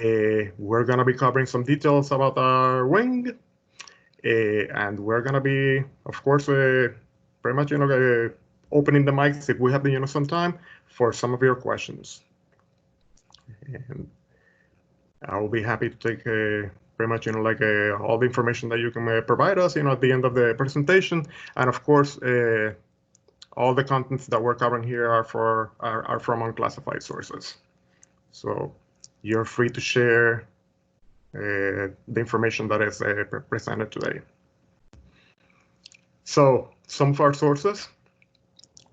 We're going to be covering some details about our wing, and we're going to be, of course, pretty much, opening the mics if we have, some time for some of your questions. And I will be happy to take pretty much, all the information that you can provide us, at the end of the presentation. And of course, all the contents that we're covering here are from unclassified sources. So you're free to share the information that is presented today. So some of our sources,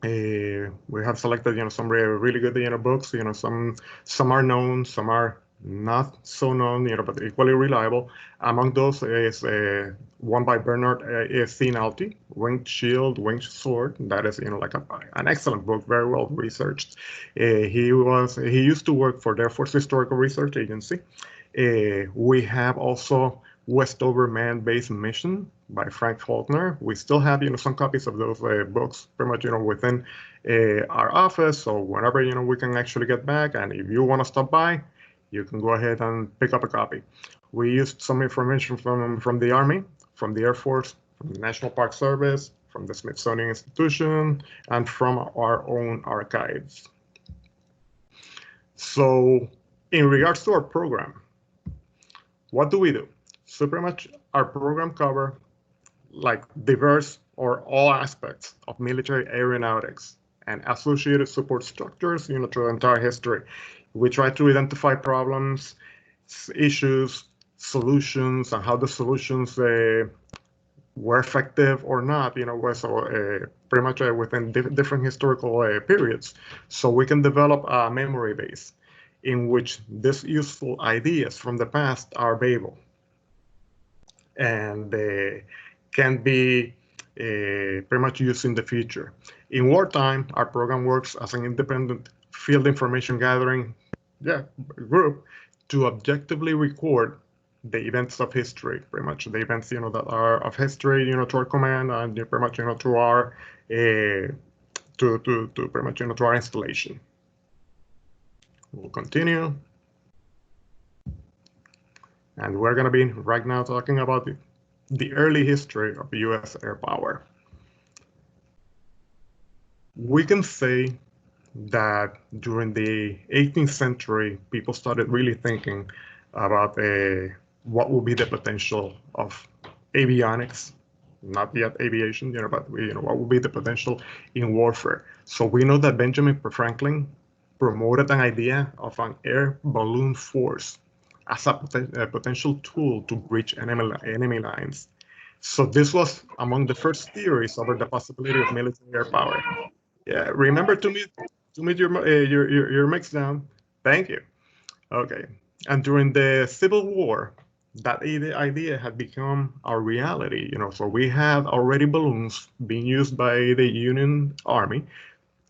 we have selected, some really good, books. Some are known, some are not so known, but equally reliable. Among those is one by Bernard Finalti, Winged Shield, Winged Sword. That is, an excellent book, very well researched. He used to work for the Air Force Historical Research Agency. We have also Westover Man-Based Mission by Frank Faulkner. We still have, some copies of those books pretty much, within our office. So whenever, we can actually get back, and if you want to stop by, you can go ahead and pick up a copy. We used some information from the Army, from the Air Force, from the National Park Service, from the Smithsonian Institution, and from our own archives. So in regards to our program, what do we do? So pretty much our program cover diverse or all aspects of military aeronautics and associated support structures, through the entire history. We try to identify problems, issues, solutions, and how the solutions were effective or not, pretty much within different historical periods. So we can develop a memory base in which these useful ideas from the past are available and can be pretty much used in the future. In wartime, our program works as an independent field information gathering group to objectively record the events of history, pretty much the events that are of history, to our command, and pretty much to our to pretty much to our installation. We'll continue, and we're going to be right now talking about the early history of U.S. air power. We can say that during the 18th century, people started really thinking about what would be the potential of avionics, not yet aviation, but what would be the potential in warfare. So we know that Benjamin Franklin promoted an idea of an air balloon force as a potential tool to breach enemy lines. So this was among the first theories over the possibility of military air power. Yeah, remember to mute your mics down. Thank you. Okay, and during the Civil War, that idea had become a reality. So we had already balloons being used by the Union Army,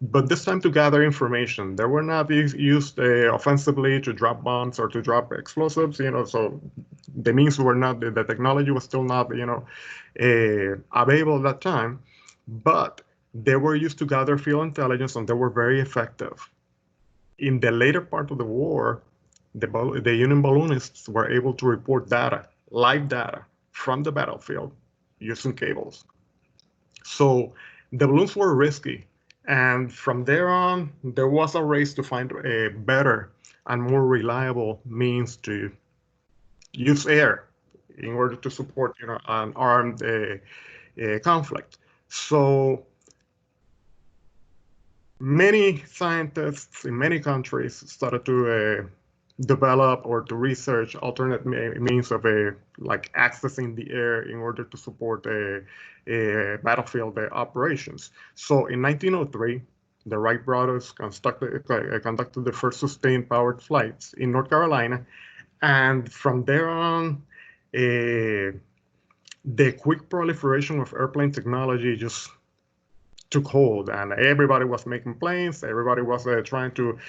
but this time to gather information. They were not used offensively to drop bombs or to drop explosives. So the means were not, the technology was still not, available at that time, but they were used to gather field intelligence, and they were very effective. In the later part of the war, the Union balloonists were able to report data, live data, from the battlefield using cables. So the balloons were risky, and from there on, there was a race to find a better and more reliable means to use air in order to support, an armed conflict. So many scientists in many countries started to develop or to research alternate means of accessing the air in order to support battlefield operations. So in 1903, the Wright brothers conducted the first sustained powered flights in North Carolina, and from there on, the quick proliferation of airplane technology just took hold, and everybody was making planes. Everybody was trying to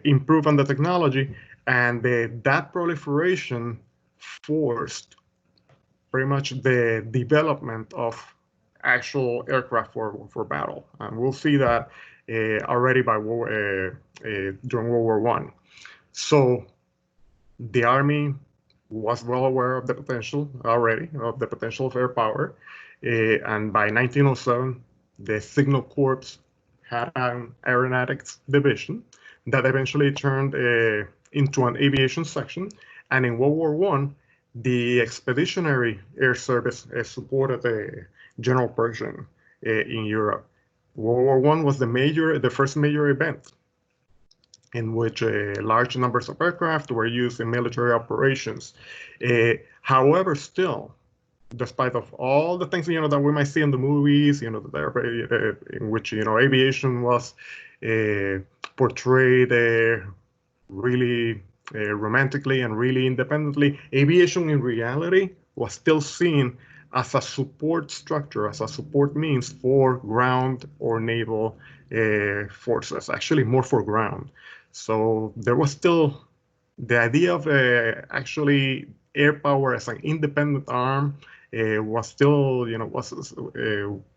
improve on the technology, and that proliferation forced pretty much the development of actual aircraft for battle, and we'll see that already by during World War I. So The Army was well aware of the potential already, of the potential of air power. And by 1907, the Signal Corps had an aeronautics division that eventually turned into an aviation section. And in World War I, the Expeditionary Air Service supported the general Pershing in Europe. World War I was the first major event in which large numbers of aircraft were used in military operations. However, still, despite of all the things that we might see in the movies, in which aviation was portrayed really romantically and really independently, aviation in reality was still seen as a support structure, as a support means for ground or naval forces, actually more for ground. So there was still the idea of actually air power as an independent arm was still,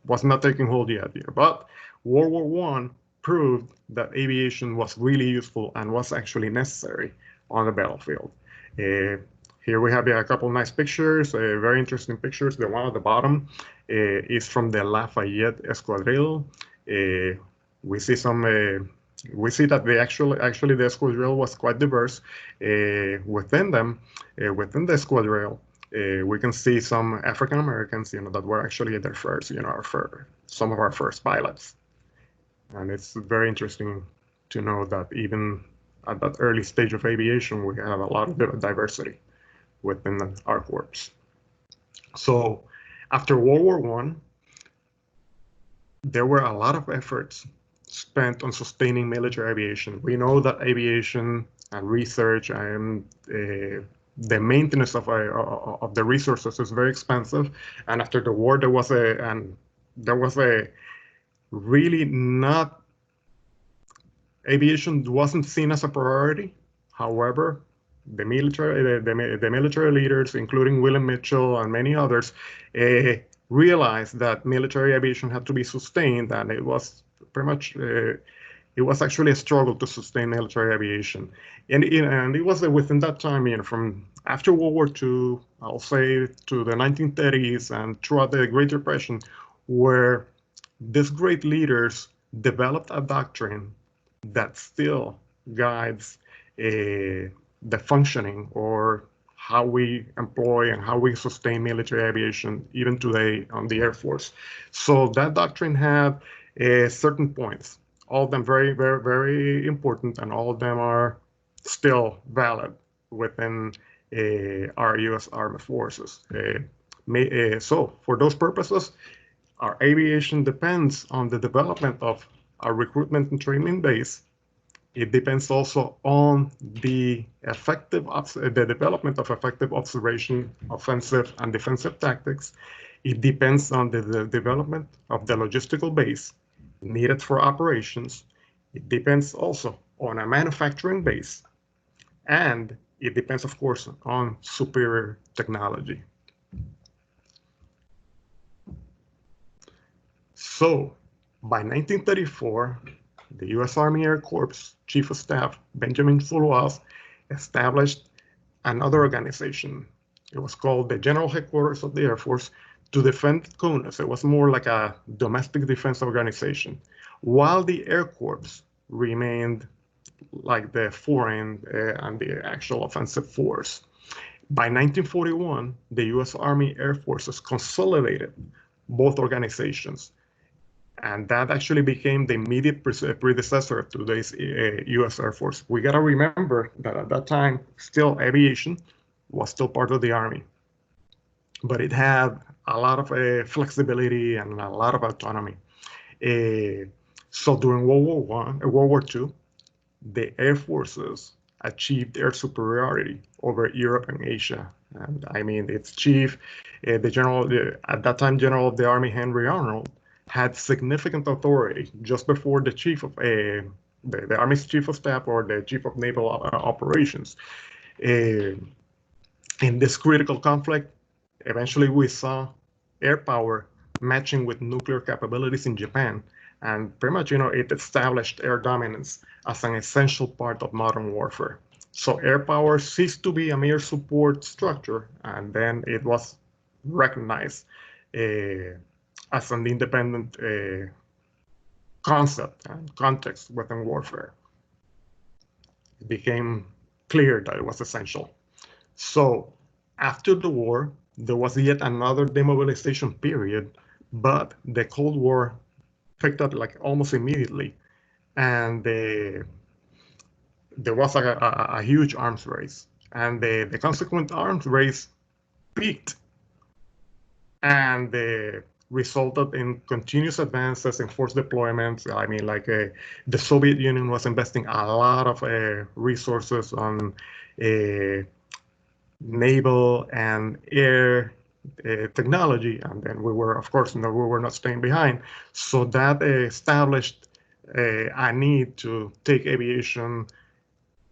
was not taking hold yet. But World War I proved that aviation was really useful and was actually necessary on the battlefield. Here we have a couple nice pictures, very interesting pictures. The one at the bottom is from the Lafayette Escadrille. We see that actually the escadrille was quite diverse. Within the escadrille, we can see some African Americans, that were actually their first, some of our first pilots. And it's very interesting to know that even at that early stage of aviation, we have a lot of diversity within our corps. So after World War I, there were a lot of efforts spent on sustaining military aviation. We know that aviation and research and the maintenance of the resources is very expensive. And after the war, there was a really not, aviation wasn't seen as a priority. However, the military leaders, including William Mitchell and many others, realized that military aviation had to be sustained, and it was pretty much it was actually a struggle to sustain military aviation, and it was within that time, from after World War II, I'll say, to the 1930s and throughout the Great Depression, where these great leaders developed a doctrine that still guides the functioning or how we employ and how we sustain military aviation even today on the Air Force. So that doctrine had certain points, all of them very, very, very important, and all of them are still valid within our U.S. Armed Forces. So for those purposes, our aviation depends on the development of our recruitment and training base. It depends also on the development of effective observation, offensive and defensive tactics. It depends on the development of the logistical base needed for operations. It depends also on a manufacturing base. And it depends, of course, on superior technology. So by 1934, the U.S. Army Air Corps Chief of Staff, Benjamin Fulwell, established another organization. It was called the General Headquarters of the Air Force to defend CONUS. It was more like a domestic defense organization, while the Air Corps remained like the foreign and the actual offensive force. By 1941, the U.S. Army Air Forces consolidated both organizations, and that actually became the immediate predecessor of today's U.S. Air Force. We got to remember that at that time, still aviation was still part of the Army, but it had a lot of flexibility and a lot of autonomy. So during World War II, the Air Forces achieved air superiority over Europe and Asia. And I mean, its chief, at that time, General of the Army Henry Arnold, had significant authority just before the chief of the Army's Chief of Staff or the Chief of Naval Operations. In this critical conflict, eventually we saw air power matching with nuclear capabilities in Japan, and pretty much, it established air dominance as an essential part of modern warfare. So air power ceased to be a mere support structure, and then it was recognized as an independent concept and context within warfare. It became clear that it was essential. So after the war, there was yet another demobilization period, but the Cold War picked up like almost immediately, and there was a huge arms race, and the consequent arms race peaked, and resulted in continuous advances in force deployments. I mean, like the Soviet Union was investing a lot of resources on naval and air technology, and then we were, of course, we were not staying behind. So that established a need to take aviation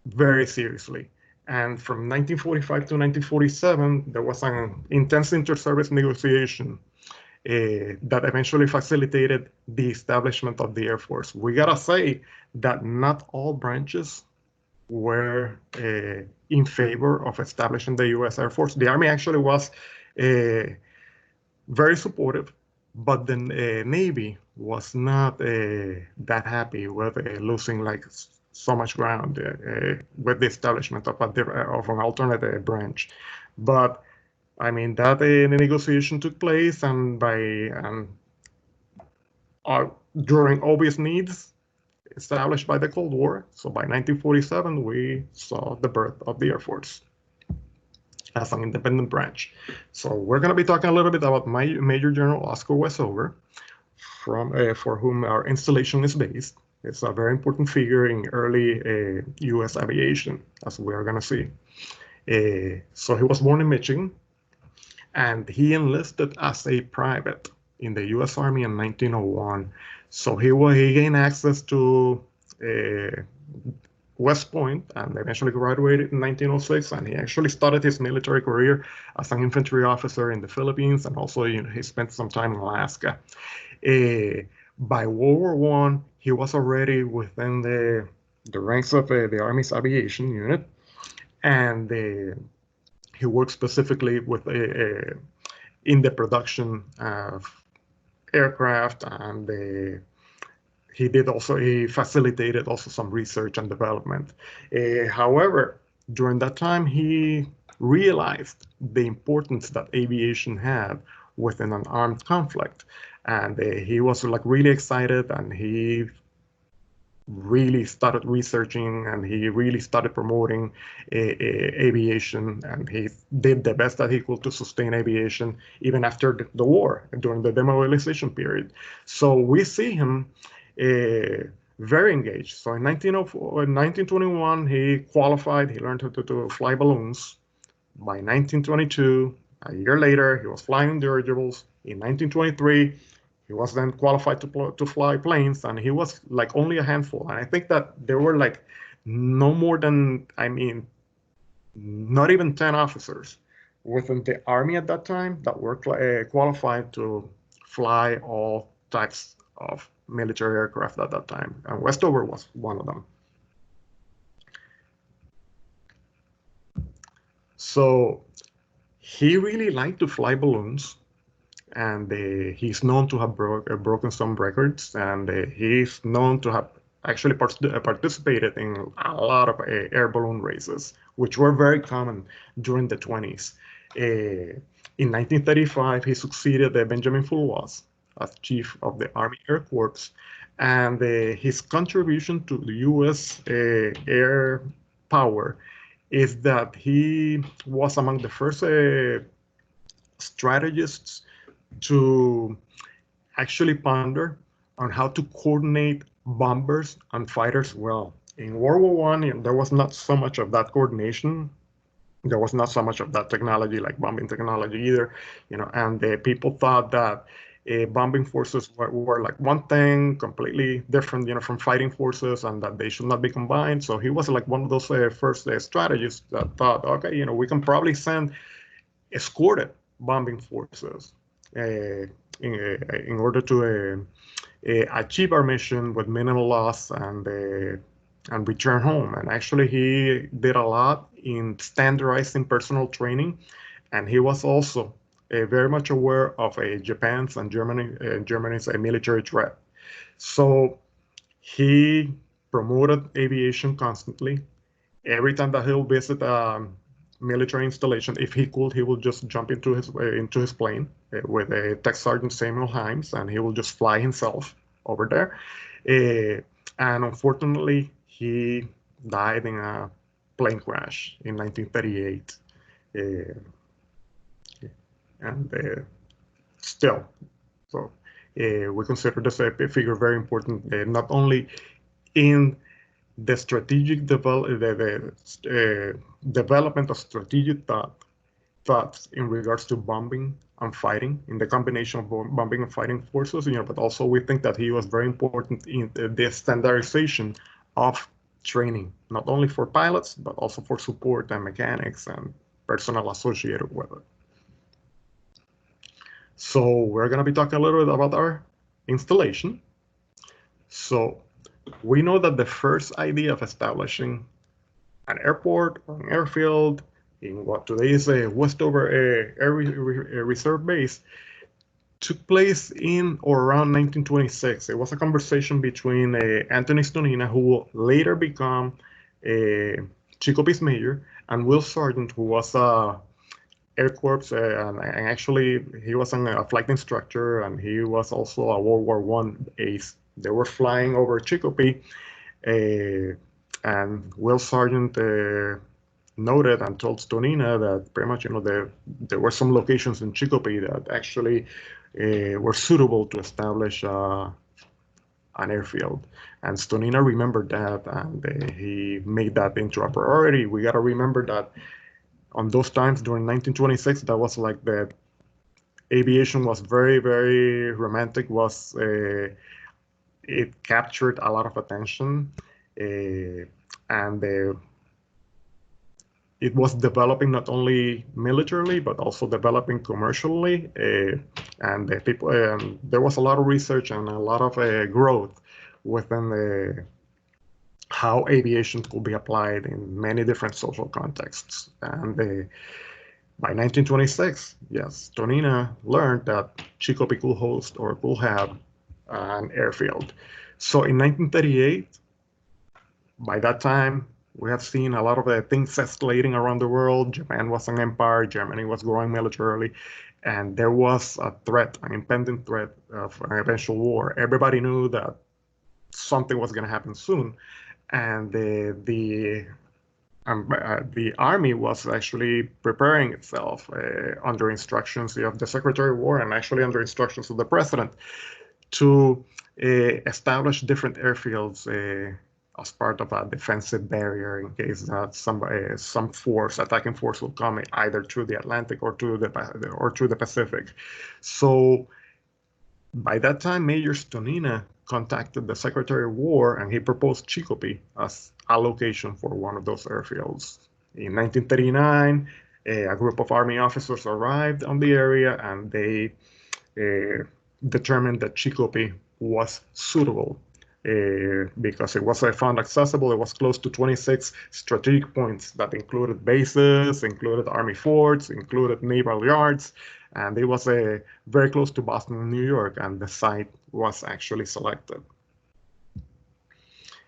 very seriously. And from 1945 to 1947, there was an intense inter-service negotiation that eventually facilitated the establishment of the Air Force. We gotta say that not all branches were in favor of establishing the U.S. Air Force. The Army actually was very supportive, but the Navy was not that happy with losing like so much ground with the establishment of an alternative branch. But I mean that negotiation took place, and during obvious needs established by the Cold War. So by 1947, we saw the birth of the Air Force as an independent branch. So we're going to be talking a little bit about Major General Oscar Westover, for whom our installation is based. It's a very important figure in early U.S. aviation, as we are going to see. So he was born in Michigan, and he enlisted as a private in the U.S. Army in 1901. So he gained access to West Point and eventually graduated in 1906. And he actually started his military career as an infantry officer in the Philippines, and also he spent some time in Alaska. By World War I, he was already within the ranks of the Army's aviation unit, and he worked specifically with in the production of aircraft, and he facilitated also some research and development. However, during that time, he realized the importance that aviation had within an armed conflict, and he was like really excited, and he really started researching, and he really started promoting aviation, and he did the best that he could to sustain aviation even after the war, during the demobilization period. So we see him very engaged. So in 1921, he qualified, he learned how to fly balloons. By 1922, a year later, he was flying dirigibles. In 1923, he was then qualified to fly planes, and he was like only a handful. And I think that there were like no more than, I mean, not even 10 officers within the Army at that time that were qualified to fly all types of military aircraft at that time. And Westover was one of them. So he really liked to fly balloons, and he's known to have broken some records, and he's known to have actually participated in a lot of air balloon races, which were very common during the 20s. In 1935, he succeeded Benjamin Fulwas as chief of the Army Air Corps, and his contribution to the U.S. Air power is that he was among the first strategists to actually ponder on how to coordinate bombers and fighters well. In World War I, there was not so much of that coordination. There was not so much of that technology, like bombing technology either, and people thought that bombing forces were like one thing completely different, from fighting forces, and that they should not be combined. So he was like one of those first strategists that thought, okay, we can probably send escorted bombing forces in order to achieve our mission with minimal loss and and return home. And actually, he did a lot in standardizing personal training, and he was also very much aware of Japan's and Germany's military threat. So he promoted aviation constantly. Every time that he'll visit a military installation, if he could, he will just jump into his plane with a Tech Sergeant Samuel Himes, and he will just fly himself over there. And unfortunately, he died in a plane crash in 1938. And still, so we consider this a figure very important, not only in the strategic development of strategic thoughts in regards to bombing and fighting, in the combination of bombing and fighting forces, but also we think that he was very important in the standardization of training, not only for pilots, but also for support and mechanics and personnel associated with it. So we're going to be talking a little bit about our installation. So we know that the first idea of establishing an airport or an airfield in what today is a Westover Air Reserve Base took place in or around 1926. It was a conversation between Anthony Stonina, who will later become Chicopee major, and Will Sargent, who was Air Corps, and actually he was a flight instructor, and he was also a World War I ace. They were flying over Chicopee, and Will Sargent noted and told Stonina that pretty much, there were some locations in Chicopee that actually were suitable to establish an airfield. And Stonina remembered that, and he made that into a priority. We got to remember that on those times during 1926, that was like the aviation was very, very romantic. It captured a lot of attention, and it was developing not only militarily but also developing commercially, and there was a lot of research and a lot of growth within how aviation could be applied in many different social contexts. And by 1926, yes, Stonina learned that Chicopee could host or could have an airfield. So in 1938, by that time, we have seen a lot of things escalating around the world. Japan was an empire, Germany was growing militarily, and there was a threat, an impending threat of an eventual war. Everybody knew that something was going to happen soon, and the Army was actually preparing itself under instructions of the Secretary of War and actually under instructions of the President to establish different airfields as part of a defensive barrier in case that some attacking force will come either through the Atlantic or through the Pacific. So by that time, Major Stonina contacted the Secretary of War, and he proposed Chicopee as a location for one of those airfields. In 1939, a group of Army officers arrived on the area, and they determined that Chicopee was suitable because it was found accessible. It was close to 26 strategic points that included bases, included Army forts, included naval yards, and it was very close to Boston and New York, and the site was actually selected.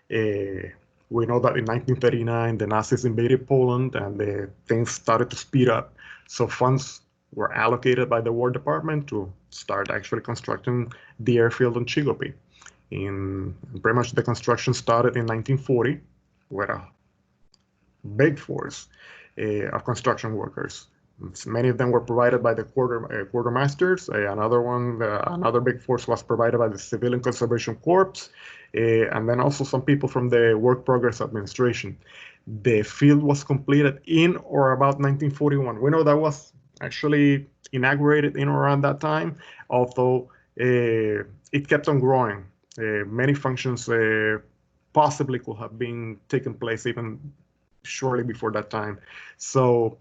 We know that in 1939, the Nazis invaded Poland, and things started to speed up. So funds were allocated by the War Department to start actually constructing the airfield in Chicopee. Pretty much the construction started in 1940 with a big force of construction workers. Many of them were provided by the quartermasters. Another big force was provided by the Civilian Conservation Corps, and then also some people from the Work Progress Administration. The field was completed in or about 1941. We know that was actually inaugurated in or around that time, although it kept on growing. Many functions possibly could have been taken place even shortly before that time. So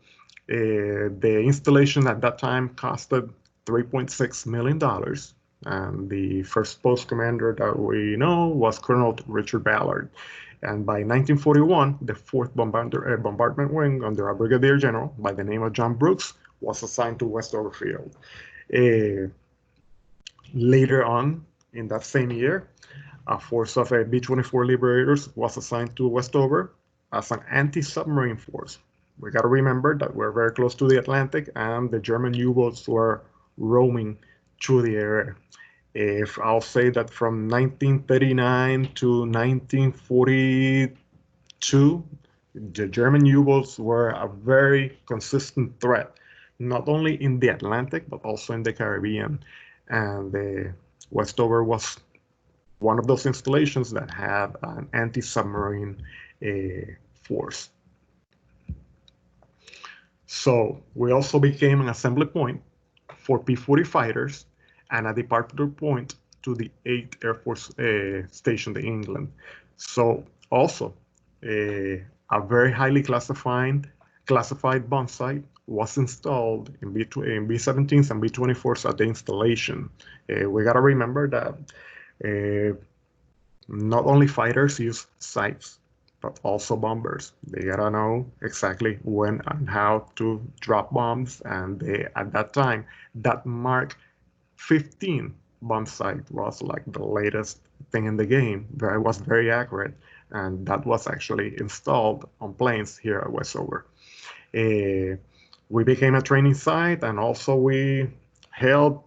the installation at that time costed $3.6 million. And the first post commander that we know was Colonel Richard Ballard. And by 1941, the 4th Bombardment Wing under a brigadier general by the name of John Brooks was assigned to Westover Field. Later on in that same year, a force of B-24 Liberators was assigned to Westover as an anti-submarine force. We got to remember that we're very close to the Atlantic and the German U-boats were roaming through the area. If I'll say that from 1939 to 1942, the German U-boats were a very consistent threat, not only in the Atlantic, but also in the Caribbean. And Westover was one of those installations that had an anti-submarine force. So we also became an assembly point for P-40 fighters and a departure point to the 8th Air Force stationed in England. So also a very highly classified bombsite was installed in B-17s and B-24s at the installation. We got to remember that not only fighters use sights, but also bombers. They gotta know exactly when and how to drop bombs. And at that time, that Mark 15 bomb site was like the latest thing in the game. It was very accurate. And that was actually installed on planes here at Westover. We became a training site, and also we held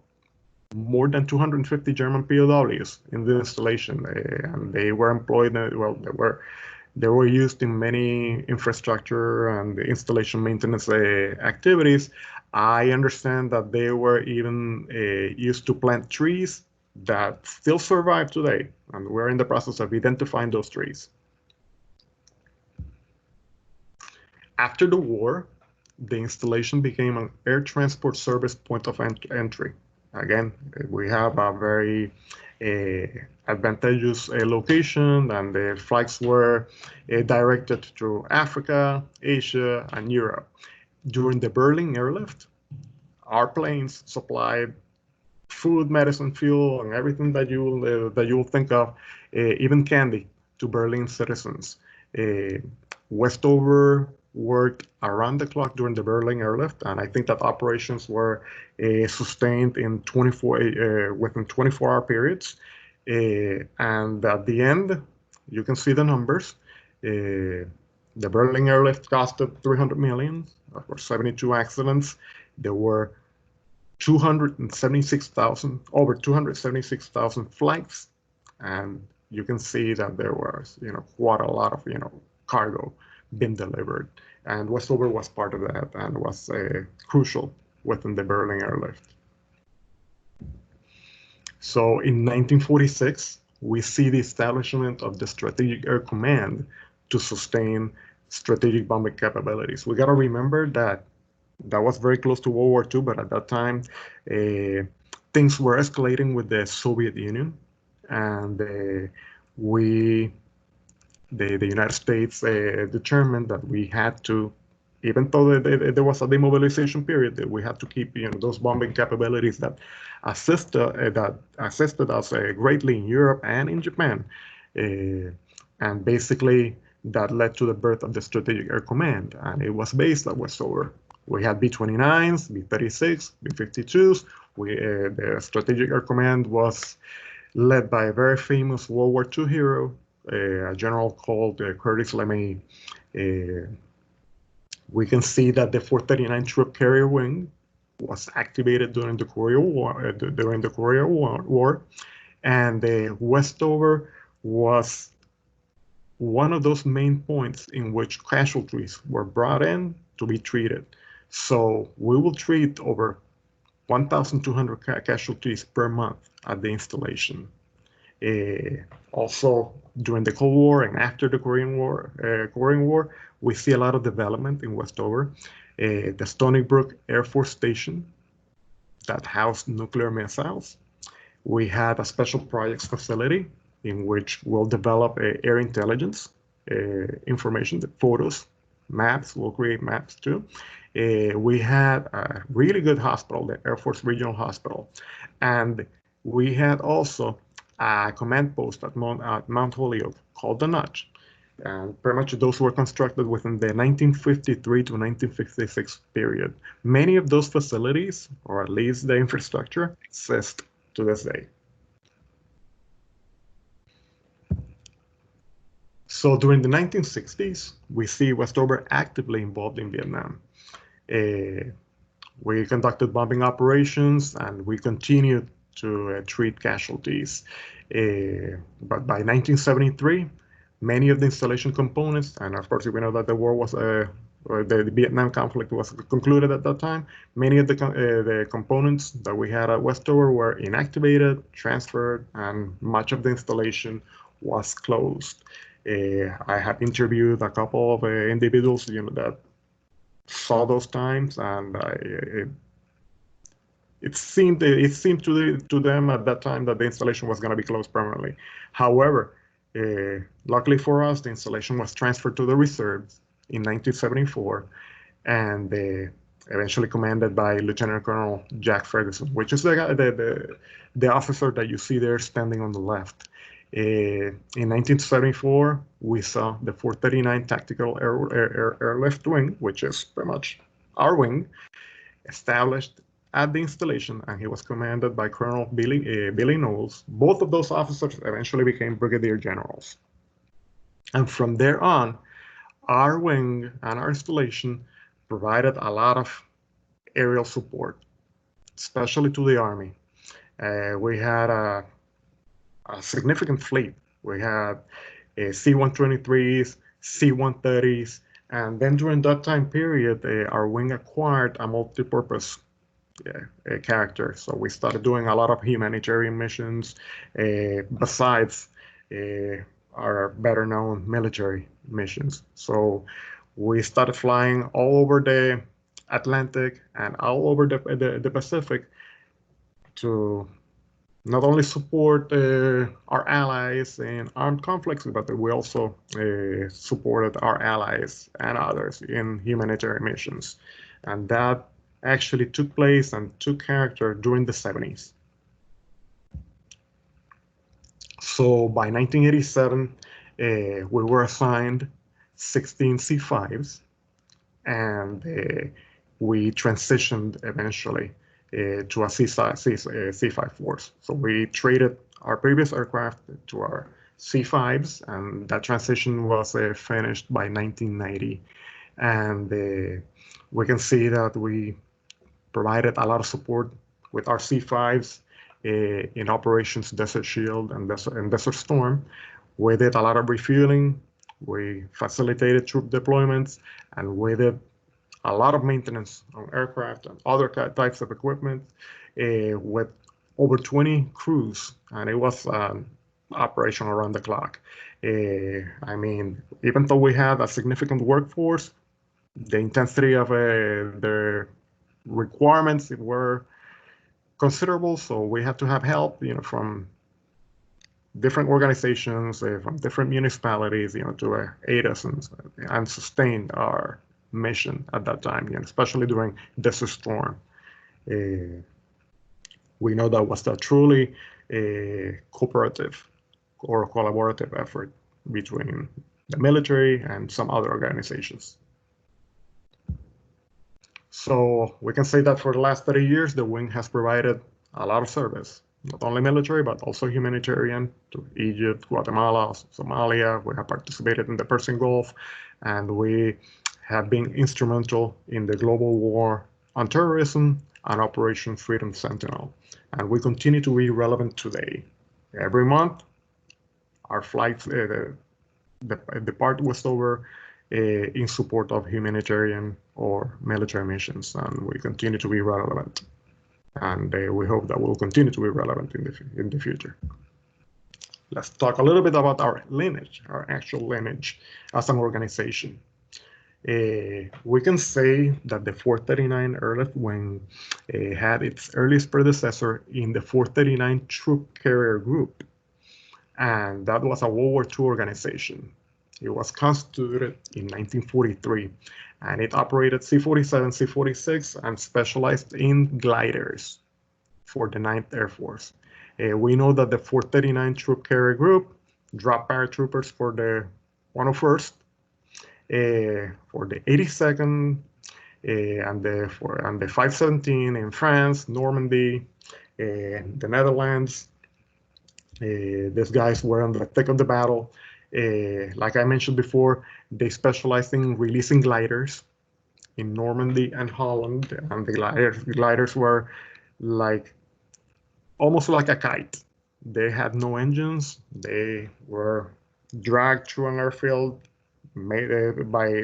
more than 250 German POWs in the installation, and they were employed. Well, they were used in many infrastructure and installation maintenance activities. I understand that they were even used to plant trees that still survive today, and we're in the process of identifying those trees. After the war, the installation became an air transport service point of entry. Again, we have a very advantageous location, and the flights were directed through Africa, Asia, and Europe. During the Berlin airlift, our planes supplied food, medicine, fuel, and everything that you will think of, even candy, to Berlin citizens. Westover worked around the clock during the Berlin airlift, and I think that operations were sustained in within 24-hour periods. And at the end, you can see the numbers. The Berlin airlift costed $300 million for 72 accidents. There were over 276,000 flights, and you can see that there was, quite a lot of, cargo being delivered. And Westover was part of that and was crucial within the Berlin airlift. So in 1946, we see the establishment of the Strategic Air Command to sustain strategic bombing capabilities. We got to remember that was very close to World War II, but at that time, things were escalating with the Soviet Union, and the United States determined that we had to, even though there was a demobilization period, that we had to keep those bombing capabilities that assisted us greatly in Europe and in Japan, and basically that led to the birth of the Strategic Air Command, and it was based at Westover. We had B-29s, B-36, B-52s. The Strategic Air Command was led by a very famous World War II hero, a general called Curtis LeMay. We can see that the 439 Troop Carrier Wing was activated during the Korea War, and Westover was one of those main points in which casualties were brought in to be treated. So we will treat over 1,200 casualties per month at the installation. Also, during the Cold War and after the Korean War, we see a lot of development in Westover. The Stony Brook Air Force Station that housed nuclear missiles. We had a special projects facility in which we'll develop air intelligence information, the photos, maps. We'll create maps too. We had a really good hospital, the Air Force Regional Hospital, and we had also a command post at Mount Holyoke called the Notch. And pretty much those were constructed within the 1953 to 1956 period. Many of those facilities, or at least the infrastructure, exist to this day. So during the 1960s, we see Westover actively involved in Vietnam. We conducted bombing operations and we continued to treat casualties. But by 1973, many of the installation components, and of course we know that the war was, the Vietnam conflict was concluded at that time, many of the components that we had at Westover were inactivated, transferred, and much of the installation was closed. I have interviewed a couple of individuals, that saw those times, and it seemed to them at that time that the installation was going to be closed permanently. However, luckily for us, the installation was transferred to the reserves in 1974, and eventually commanded by Lieutenant Colonel Jack Ferguson, which is the officer that you see there standing on the left. In 1974, we saw the 439 Tactical Airlift Wing, which is pretty much our wing, established at the installation, and he was commanded by Colonel Billy Knowles. Both of those officers eventually became brigadier generals. And from there on, our wing and our installation provided a lot of aerial support, especially to the Army. We had a significant fleet. We had C-123s, C-130s, and then during that time period, our wing acquired a multi-purpose character. So we started doing a lot of humanitarian missions, besides our better-known military missions. So we started flying all over the Atlantic and all over the Pacific to not only support our allies in armed conflicts, but we also supported our allies and others in humanitarian missions. And that actually took place and took character during the 70s. So by 1987, we were assigned 16 C5s, and we transitioned eventually to a C5 force. So we traded our previous aircraft to our C5s, and that transition was finished by 1990. And we can see that we provided a lot of support with our C5s in operations Desert Shield and Desert Storm. We did a lot of refueling, we facilitated troop deployments, and we did a lot of maintenance on aircraft and other types of equipment with over 20 crews, and it was operation around the clock. I mean, even though we had a significant workforce, the intensity of the requirements were considerable, so we had to have help, from different organizations, from different municipalities, to aid us and sustain our mission at that time, especially during Desert Storm. We know that was a truly cooperative or collaborative effort between the military and some other organizations. So we can say that for the last 30 years, the wing has provided a lot of service, not only military, but also humanitarian to Egypt, Guatemala, Somalia. We have participated in the Persian Gulf, and we have been instrumental in the global war on terrorism and Operation Freedom Sentinel. And we continue to be relevant today. Every month, our flights depart Westover in support of humanitarian or military missions, and we continue to be relevant. And we hope that we'll continue to be relevant in the future. Let's talk a little bit about our lineage, our actual lineage as an organization. We can say that the 439 Airlift Wing had its earliest predecessor in the 439 Troop Carrier Group, and that was a World War II organization. It was constituted in 1943, and it operated C-47, C-46, and specialized in gliders for the 9th Air Force. We know that the 439 Troop Carrier Group dropped paratroopers for the 101st, for the 82nd, and the 517 in France, Normandy, the Netherlands. These guys were on the thick of the battle. Like I mentioned before, they specialized in releasing gliders in Normandy and Holland, and the gliders were like almost like a kite. They had no engines. They were dragged through an airfield made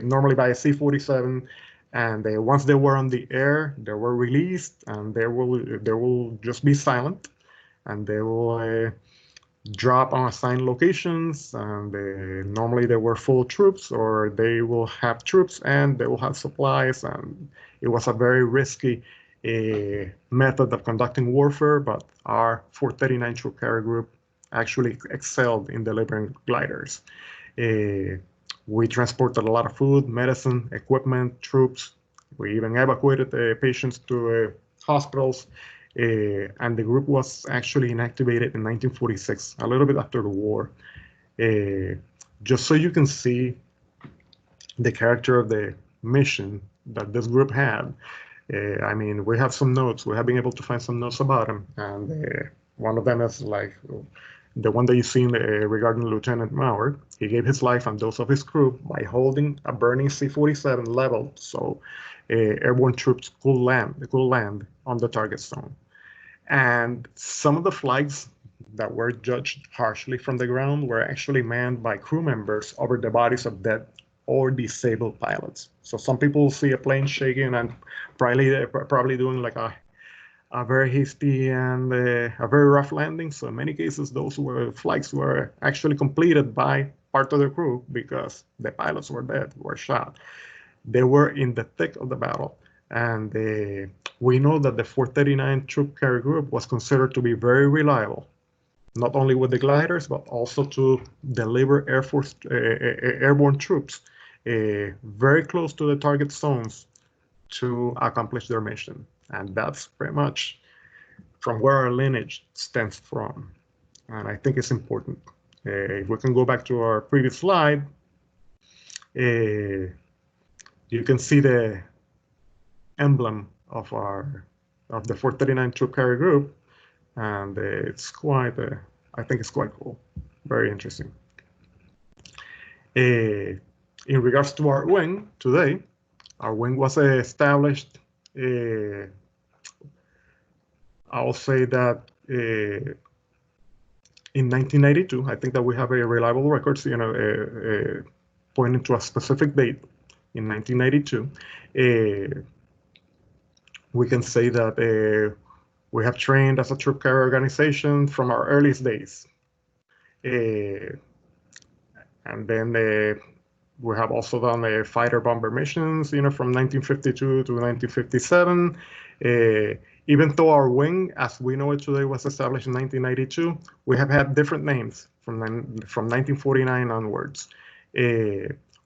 normally by a C-47, and once they were on the air, they were released, and they will just be silent, and they will drop on assigned locations, and normally they were full troops, or they will have troops and they will have supplies, and it was a very risky method of conducting warfare, but our 439 Troop Carrier Group actually excelled in delivering gliders. We transported a lot of food, medicine, equipment, troops. We even evacuated patients to hospitals. And the group was actually inactivated in 1946, a little bit after the war. Just so you can see the character of the mission that this group had. I mean, we have some notes. We have been able to find some notes about him, and one of them is like the one that you see regarding Lieutenant Maurer. He gave his life and those of his crew by holding a burning C-47 leveled so airborne troops could land on the target zone. And some of the flags that were judged harshly from the ground were actually manned by crew members over the bodies of dead or disabled pilots. So some people see a plane shaking and probably doing like a very hasty and a very rough landing. So in many cases, those flights were actually completed by part of the crew because the pilots were dead, were shot. They were in the thick of the battle. And we know that the 439 Troop Carrier Group was considered to be very reliable, not only with the gliders, but also to deliver airborne troops very close to the target zones to accomplish their mission. And that's pretty much from where our lineage stems from. And I think it's important. If we can go back to our previous slide, you can see the emblem of the 439 Troop Carrier Group, and it's quite, I think it's quite cool, very interesting. In regards to our wing today, our wing was established. I'll say that in 1992, I think that we have a reliable records, pointing to a specific date in 1992. We can say that we have trained as a troop carrier organization from our earliest days. And then we have also done fighter bomber missions, from 1952 to 1957. Even though our wing, as we know it today, was established in 1992, we have had different names from 1949 onwards.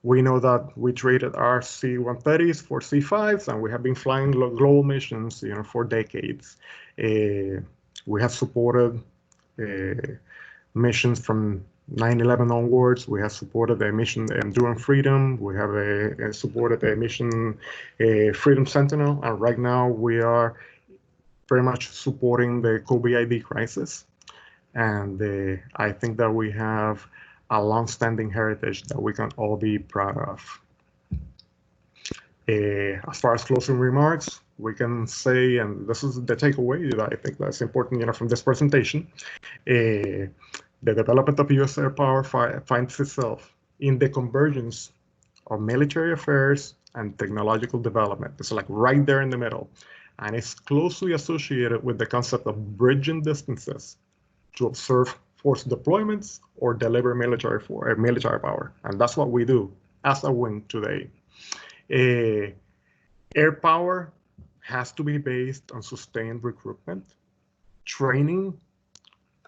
We know that we traded our C-130s for C-5s, and we have been flying global missions, for decades. We have supported missions from 9/11 onwards. We have supported the mission Enduring Freedom. We have supported the mission Freedom Sentinel, and right now we are very much supporting the COVID crisis. And I think that we have a long-standing heritage that we can all be proud of. As far as closing remarks, we can say, and this is the takeaway that I think that's important, from this presentation, the development of U.S. air power finds itself in the convergence of military affairs and technological development. It's like right there in the middle, and it's closely associated with the concept of bridging distances to observe force deployments or deliver military power. And that's what we do as a wing today. Air power has to be based on sustained recruitment, training.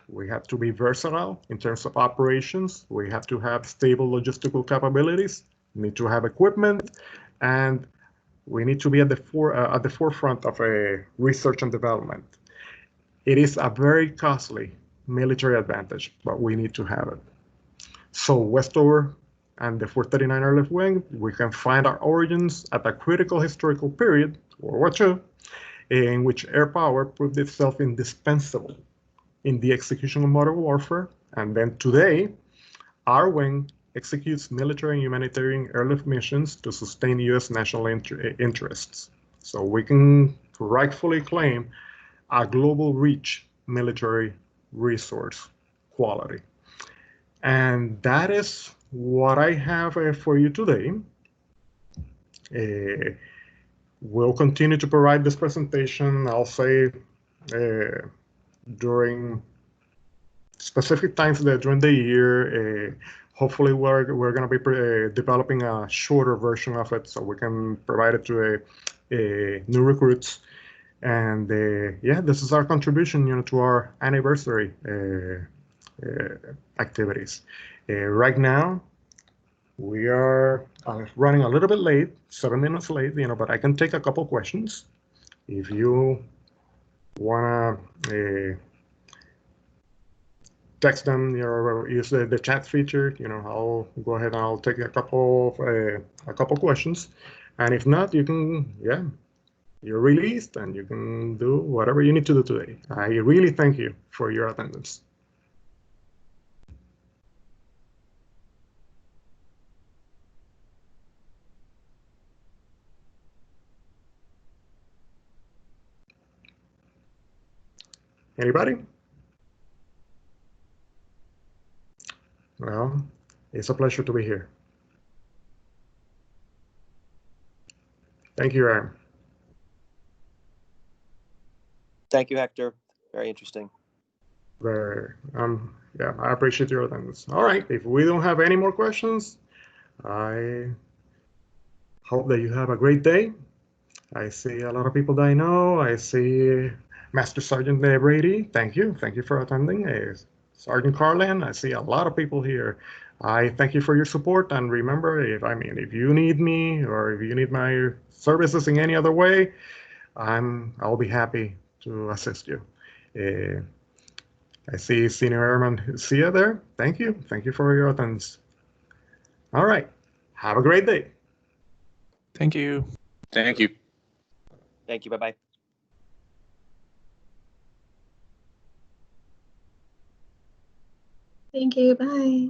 We have to be versatile in terms of operations. We have to have stable logistical capabilities. We need to have equipment, and we need to be at the forefront of research and development. It is a very costly military advantage, but we need to have it. So Westover and the 439 Airlift Wing, we can find our origins at a critical historical period, World War II, in which air power proved itself indispensable in the execution of modern warfare. And then today, our wing executes military and humanitarian airlift missions to sustain U.S. national interests. So we can rightfully claim a global reach military resource quality. And that is what I have for you today. We'll continue to provide this presentation, I'll say, during specific times during the year. Hopefully, we're going to be developing a shorter version of it so we can provide it to new recruits. And yeah, this is our contribution, to our anniversary activities. Right now, we are running a little bit late, 7 minutes late, but I can take a couple questions. If you want to text them, use the chat feature, I'll go ahead and I'll take a couple questions. And if not, you can, you're released and you can do whatever you need to do today. I really thank you for your attendance. Anybody? Well, it's a pleasure to be here. Thank you, Aaron. Thank you, Hector. Very interesting. Yeah, I appreciate your attendance. All right, if we don't have any more questions, I hope that you have a great day. I see a lot of people that I know. I see Master Sergeant Brady. Thank you for attending. Sergeant Carlin, I see a lot of people here. I thank you for your support. And remember, if you need me or if you need my services in any other way, I'll be happy to assist you. I see Senior Airman Sia there. Thank you for your attendance. All right, have a great day. Thank you. Thank you. Thank you. Bye-bye. Thank you. Bye.